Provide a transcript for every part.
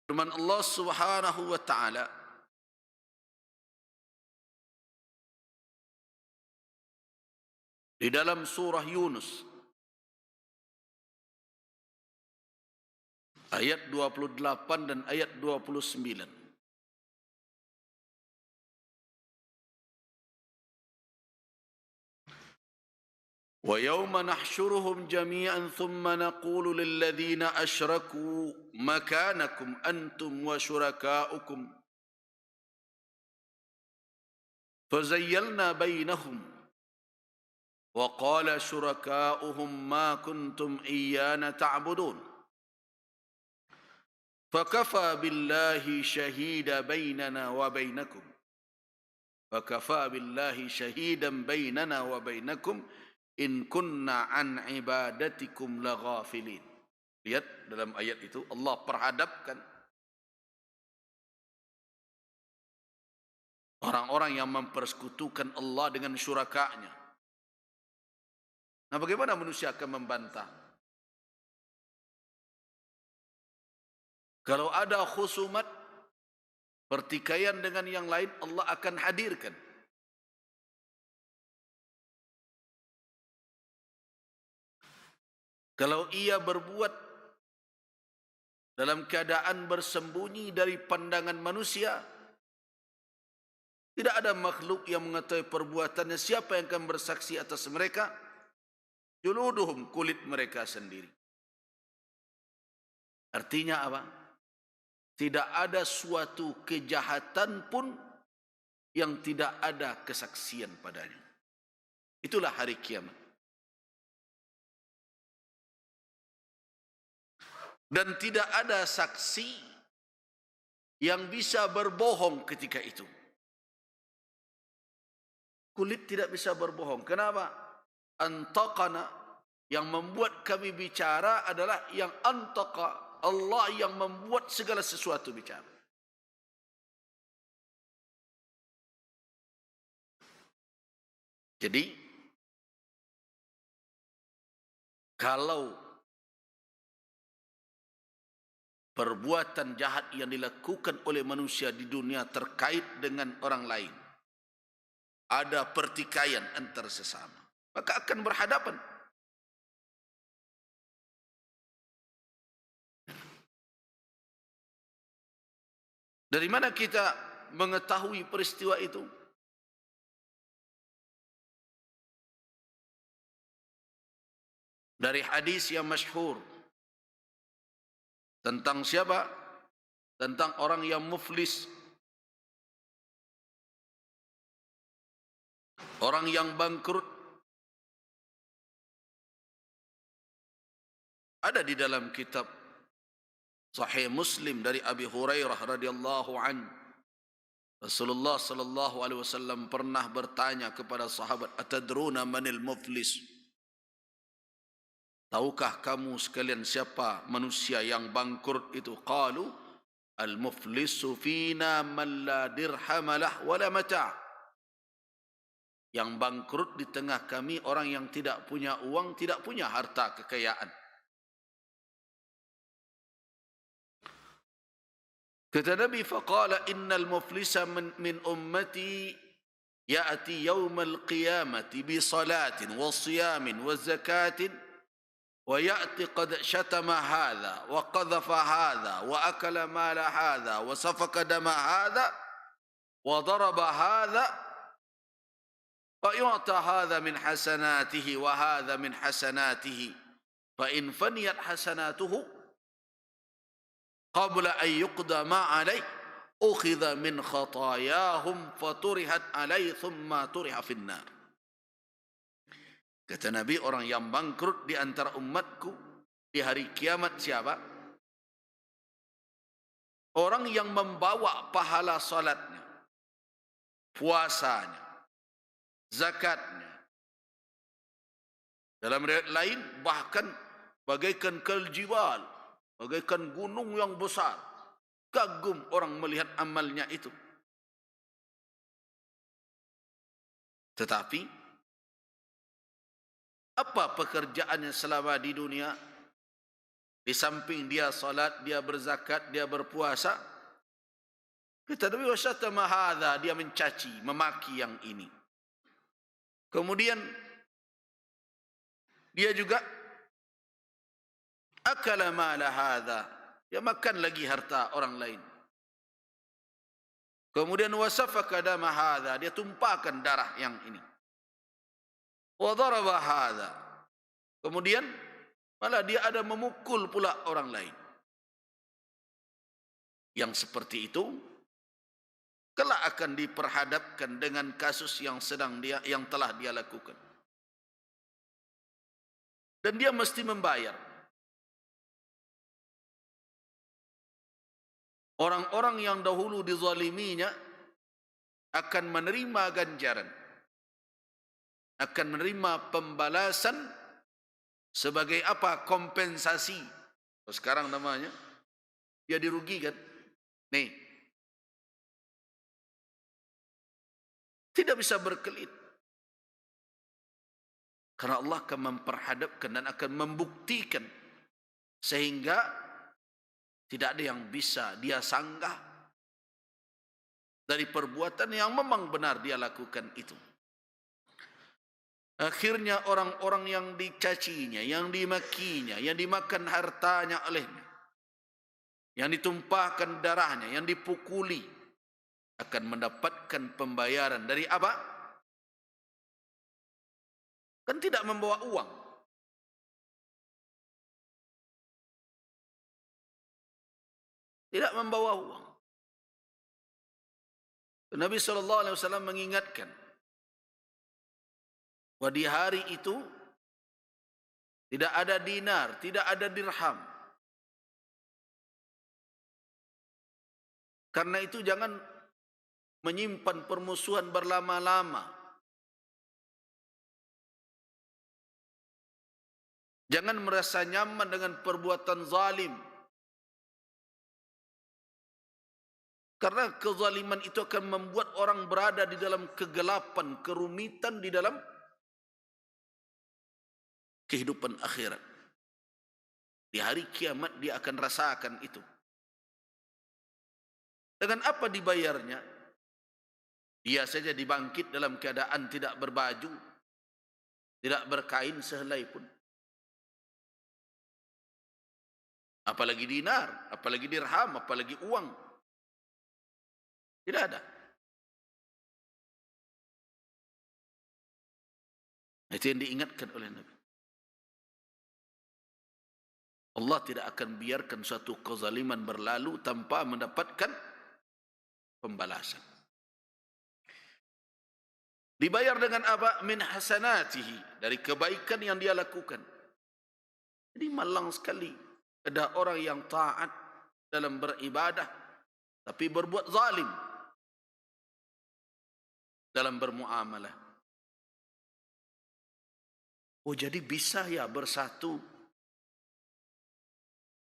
Firman Allah Subhanahu wa taala di dalam surah Yunus ayat 28 dan ayat 29. وَيَوْمَ نَحْشُرُهُمْ جَمِيعًا ثُمَّ نَقُولُ لِلَّذِينَ أَشْرَكُوا مَكَانَكُمْ أَنْتُمْ وَشُرَكَاؤُكُمْ فَزَيَّلْنَا بَيْنَهُمْ وَقَالَ شُرَكَاؤُهُمْ مَا كُنْتُمْ إِيَّانَا تَعْبُدُونَ فَكَفَى بِاللَّهِ شَهِيدًا بَيْنَنَا وَبَيْنَكُمْ فَكَفَى بِاللَّهِ شَهِيدًا بَيْنَنَا وَبَيْنَكُمْ in kunna an ibadatikum laghafilin. Lihat dalam ayat itu Allah perhadapkan orang-orang yang mempersekutukan Allah dengan syurakanya. Nah, bagaimana manusia akan membantah? Kalau ada khusumat, pertikaian dengan yang lain, Allah akan hadirkan. Kalau ia berbuat dalam keadaan bersembunyi dari pandangan manusia, tidak ada makhluk yang mengetahui perbuatannya. Siapa yang akan bersaksi atas mereka? Juluduhum, kulit mereka sendiri. Artinya apa? Tidak ada suatu kejahatan pun yang tidak ada kesaksian padanya. Itulah hari kiamat. Dan tidak ada saksi yang bisa berbohong ketika itu. Kulit tidak bisa berbohong. Kenapa? Antaqana, yang membuat kami bicara adalah yang antaqa, Allah yang membuat segala sesuatu bicara. Jadi, kalau perbuatan jahat yang dilakukan oleh manusia di dunia terkait dengan orang lain, ada pertikaian antar sesama, maka akan berhadapan. Dari mana kita mengetahui peristiwa itu? Dari hadis yang masyhur tentang siapa? Tentang orang yang muflis, orang yang bangkrut. Ada di dalam kitab Sahih Muslim dari Abi Hurairah radhiyallahu an. Rasulullah sallallahu alaihi wasallam pernah bertanya kepada sahabat, "Atadruna manil muflis?" Tahukah kamu sekalian siapa manusia yang bangkrut itu? Qalu, al-muflisu fina man la dirham lah wala mata'. Yang bangkrut di tengah kami orang yang tidak punya uang, tidak punya harta kekayaan. Kata Nabi, faqala innal muflisa min ummati ya'ti yawmal qiyamati bi salatin wa siyamin wa zakatin ويأتي قد شتم هذا وقذف هذا وأكل مال هذا وسفك دم هذا وضرب هذا فيعطى هذا من حسناته وهذا من حسناته فإن فنيت حسناته قبل أن يقضى ما عليه أخذ من خطاياهم فطرحت عليه ثم طرح في النار. Kata Nabi, orang yang bangkrut di antara umatku di hari kiamat siapa? Orang yang membawa pahala salatnya, puasanya, zakatnya. Dalam riwayat lain, bahkan bagaikan kaljibal, bagaikan gunung yang besar. Kagum orang melihat amalnya itu. Tetapi apa pekerjaannya selama di dunia? Di samping dia salat, dia berzakat, dia berpuasa, kata Nabi wasyatama hadza, dia mencaci, memaki yang ini. Kemudian dia juga akala mala hadza, dia makan lagi harta orang lain. Kemudian wasafaka dama hadza, dia tumpahkan darah yang ini. Wa daraba hadza, kemudian malah dia ada memukul pula orang lain. Yang seperti itu kelak akan diperhadapkan dengan kasus yang telah dia lakukan. Dan dia mesti membayar. Orang-orang yang dahulu dizaliminya akan menerima ganjaran, akan menerima pembalasan sebagai apa? Kompensasi. Sekarang namanya dia dirugikan. Nih, tidak bisa berkelit, karena Allah akan memperhadapkan dan akan membuktikan, sehingga tidak ada yang bisa dia sanggah dari perbuatan yang memang benar dia lakukan itu. Akhirnya orang-orang yang dicacinya, yang dimakinya, yang dimakan hartanya olehnya, yang ditumpahkan darahnya, yang dipukuli, akan mendapatkan pembayaran dari apa? Kan tidak membawa uang. Tidak membawa uang. Nabi SAW mengingatkan bahwa di hari itu tidak ada dinar, tidak ada dirham. Karena itu jangan menyimpan permusuhan berlama-lama. Jangan merasa nyaman dengan perbuatan zalim. Karena kezaliman itu akan membuat orang berada di dalam kegelapan, kerumitan di dalam kehidupan akhirat. Di hari kiamat dia akan rasakan itu. Dengan apa dibayarnya? Dia saja dibangkit dalam keadaan tidak berbaju, tidak berkain sehelai pun. Apalagi dinar, apalagi dirham, apalagi uang. Tidak ada. Itu yang diingatkan oleh Nabi. Allah tidak akan biarkan suatu kezaliman berlalu tanpa mendapatkan pembalasan. Dibayar dengan apa? Min hasanatihi, dari kebaikan yang dia lakukan. Jadi malang sekali ada orang yang taat dalam beribadah tapi berbuat zalim dalam bermuamalah. Oh, jadi bisa ya bersatu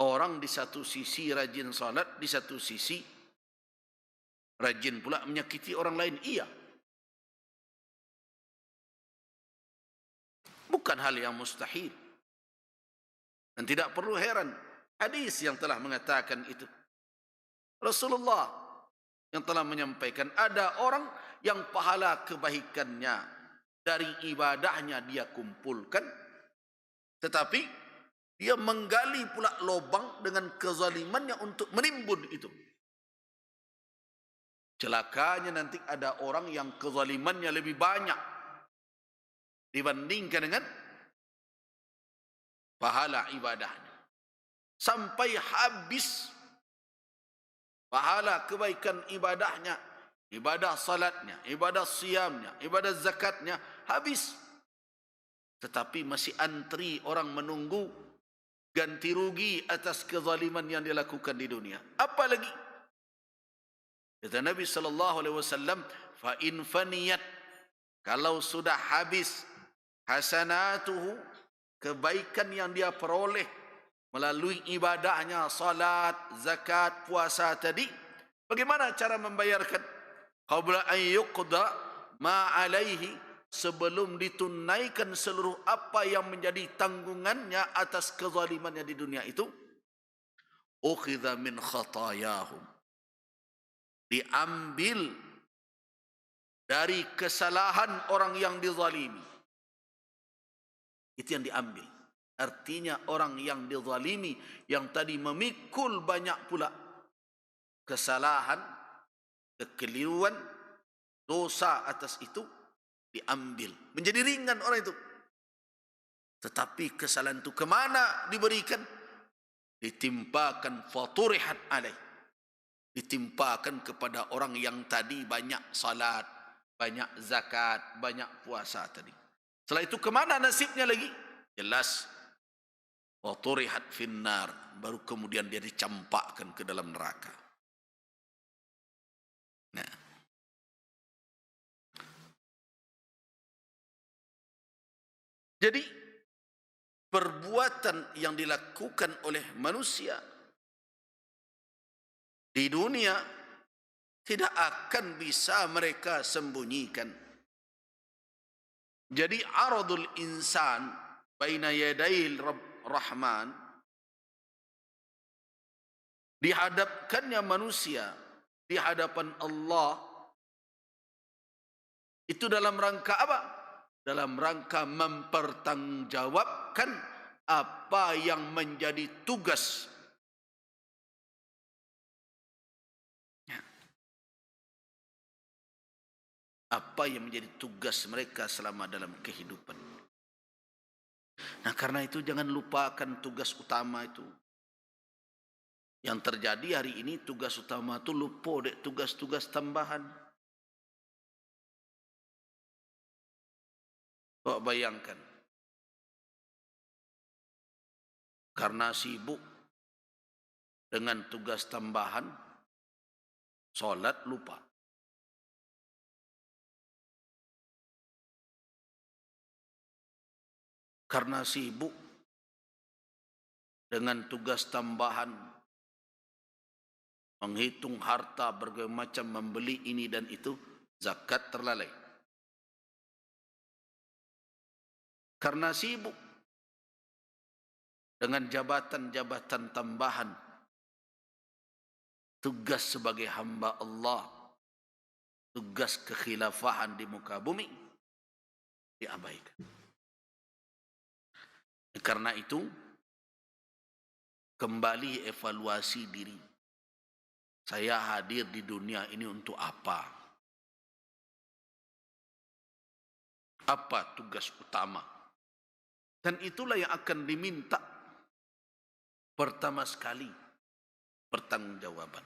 orang di satu sisi rajin salat, di satu sisi rajin pula menyakiti orang lain? Iya. Bukan hal yang mustahil. Dan tidak perlu heran hadis yang telah mengatakan itu. Rasulullah yang telah menyampaikan ada orang yang pahala kebaikannya dari ibadahnya dia kumpulkan, tetapi dia menggali pula lubang dengan kezalimannya untuk menimbun itu. Celakanya nanti ada orang yang kezalimannya lebih banyak dibandingkan dengan pahala ibadahnya, sampai habis pahala kebaikan ibadahnya, ibadah salatnya, ibadah siyamnya, ibadah zakatnya habis, tetapi masih antri orang menunggu ganti rugi atas kezaliman yang dilakukan di dunia. Apalagi kata Nabi SAW, fa in faniyat, kalau sudah habis hasanatuhu, kebaikan yang dia peroleh melalui ibadahnya, salat, zakat, puasa tadi, bagaimana cara membayarkan? Qabla an yuqda ma alaihi, sebelum ditunaikan seluruh apa yang menjadi tanggungannya atas kezalimannya di dunia itu, ukhidha min khatayahum, diambil dari kesalahan orang yang dizalimi. Itu yang diambil. Artinya orang yang dizalimi, yang tadi memikul banyak pula kesalahan, kekeliruan, dosa atas itu, diambil. Menjadi ringan orang itu. Tetapi kesalahan itu kemana diberikan? Ditimpakan, faturihat alaih. Ditimpakan kepada orang yang tadi banyak salat, banyak zakat, banyak puasa tadi. Setelah itu kemana nasibnya lagi? Jelas. Waturihat finnar, baru kemudian dia dicampakkan ke dalam neraka. Nah, jadi perbuatan yang dilakukan oleh manusia di dunia tidak akan bisa mereka sembunyikan. Jadi aradul insan baina yadayil Rahman, dihadapkannya manusia di hadapan Allah, itu dalam rangka apa? Dalam rangka mempertanggungjawabkan apa yang menjadi tugas. Apa yang menjadi tugas mereka selama dalam kehidupan. Nah, karena itu jangan lupakan tugas utama itu. Yang terjadi hari ini, tugas utama itu lupa dek tugas-tugas tambahan. Kok bayangkan, karena sibuk dengan tugas tambahan, solat lupa. Karena sibuk dengan tugas tambahan, menghitung harta berbagai macam, membeli ini dan itu, zakat terlalai. Karena sibuk dengan jabatan-jabatan tambahan, tugas sebagai hamba Allah, tugas kekhilafahan di muka bumi, diabaikan. Karena itu, kembali evaluasi diri. Saya hadir di dunia ini untuk apa? Apa tugas utama? Dan itulah yang akan diminta pertama sekali, pertanggungjawaban.